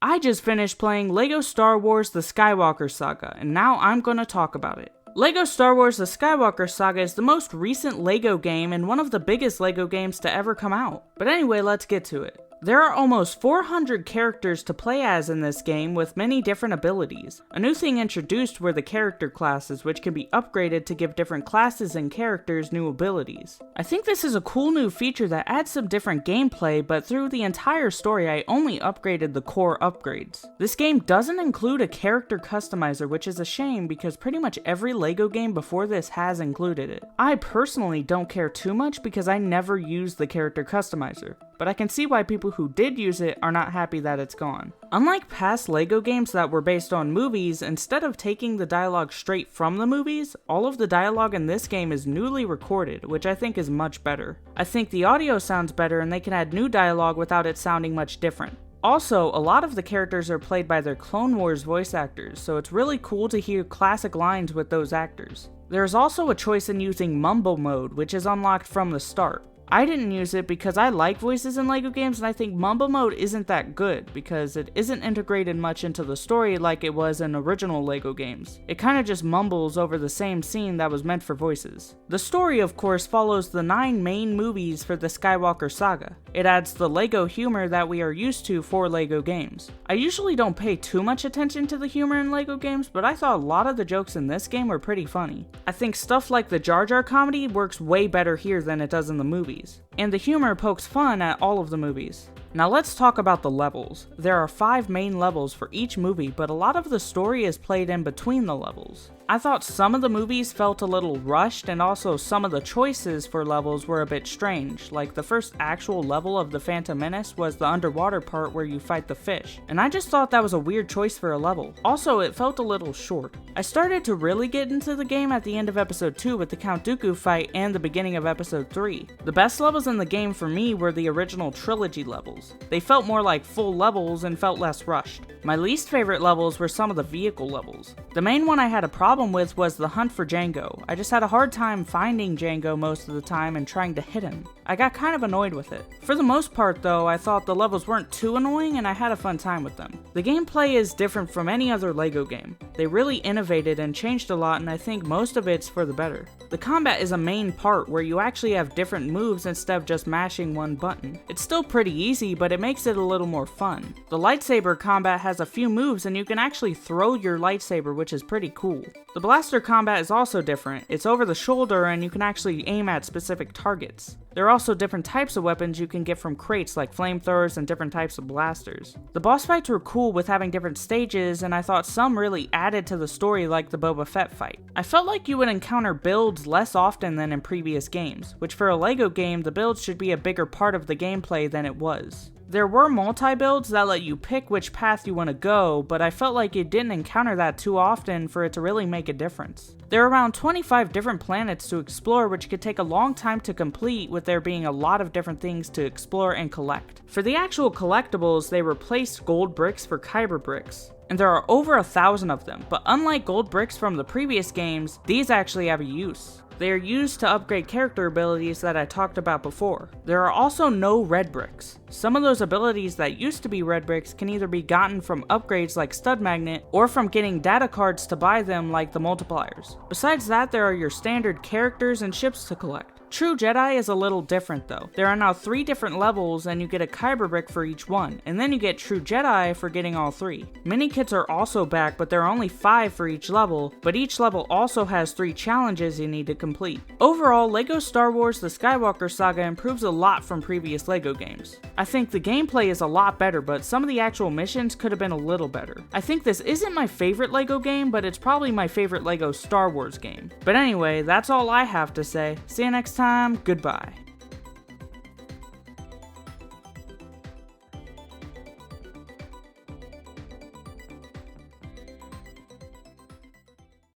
I just finished playing LEGO Star Wars The Skywalker Saga, and now I'm gonna talk about it. LEGO Star Wars The Skywalker Saga is the most recent LEGO game and one of the biggest LEGO games to ever come out. But anyway, let's get to it. There are almost 400 characters to play as in this game with many different abilities. A new thing introduced were the character classes, which can be upgraded to give different classes and characters new abilities. I think this is a cool new feature that adds some different gameplay, but through the entire story I only upgraded the core upgrades. This game doesn't include a character customizer, which is a shame because pretty much every LEGO game before this has included it. I personally don't care too much because I never used the character customizer, but I can see why people who did use it are not happy that it's gone. Unlike past LEGO games that were based on movies, instead of taking the dialogue straight from the movies, all of the dialogue in this game is newly recorded, which I think is much better. I think the audio sounds better and they can add new dialogue without it sounding much different. Also, a lot of the characters are played by their Clone Wars voice actors, so it's really cool to hear classic lines with those actors. There's also a choice in using Mumble mode, which is unlocked from the start. I didn't use it because I like voices in LEGO games and I think Mumble mode isn't that good because it isn't integrated much into the story like it was in original LEGO games. It kinda just mumbles over the same scene that was meant for voices. The story of course follows the 9 main movies for the Skywalker Saga. It adds the LEGO humor that we are used to for LEGO games. I usually don't pay too much attention to the humor in LEGO games, but I thought a lot of the jokes in this game were pretty funny. I think stuff like the Jar Jar comedy works way better here than it does in the movies. And the humor pokes fun at all of the movies. Now let's talk about the levels. There are 5 main levels for each movie, but a lot of the story is played in between the levels. I thought some of the movies felt a little rushed, and also some of the choices for levels were a bit strange, like the first actual level of The Phantom Menace was the underwater part where you fight the fish, and I just thought that was a weird choice for a level. Also, it felt a little short. I started to really get into the game at the end of episode 2 with the Count Dooku fight and the beginning of episode 3. The best levels in the game for me were the original trilogy levels. They felt more like full levels and felt less rushed. My least favorite levels were some of the vehicle levels. The main one I had a problem with was the hunt for Jango. I just had a hard time finding Jango most of the time and trying to hit him. I got kind of annoyed with it. For the most part though, I thought the levels weren't too annoying and I had a fun time with them. The gameplay is different from any other LEGO game. They really innovated and changed a lot and I think most of it's for the better. The combat is a main part where you actually have different moves instead of just mashing one button. It's still pretty easy, but it makes it a little more fun. The lightsaber combat has a few moves and you can actually throw your lightsaber, which is pretty cool. The blaster combat is also different. It's over the shoulder and you can actually aim at specific targets. There are also different types of weapons you can get from crates like flamethrowers and different types of blasters. The boss fights were cool with having different stages and I thought some really added to the story like the Boba Fett fight. I felt like you would encounter builds less often than in previous games, which for a LEGO game the builds should be a bigger part of the gameplay than it was. There were multi-builds that let you pick which path you want to go, but I felt like you didn't encounter that too often for it to really make a difference. There are around 25 different planets to explore, which could take a long time to complete with there being a lot of different things to explore and collect. For the actual collectibles, they replaced gold bricks for kyber bricks. And there are over 1,000 of them, but unlike gold bricks from the previous games, these actually have a use. They are used to upgrade character abilities that I talked about before. There are also no red bricks. Some of those abilities that used to be red bricks can either be gotten from upgrades like Stud Magnet, or from getting data cards to buy them like the multipliers. Besides that, there are your standard characters and ships to collect. True Jedi is a little different though. There are now 3 different levels and you get a kyber brick for each one, and then you get True Jedi for getting all 3. Mini kits are also back, but there are only 5 for each level, but each level also has 3 challenges you need to complete. Overall, LEGO Star Wars The Skywalker Saga improves a lot from previous LEGO games. I think the gameplay is a lot better, but some of the actual missions could have been a little better. I think this isn't my favorite LEGO game, but it's probably my favorite LEGO Star Wars game. But anyway, that's all I have to say. See you next time, goodbye.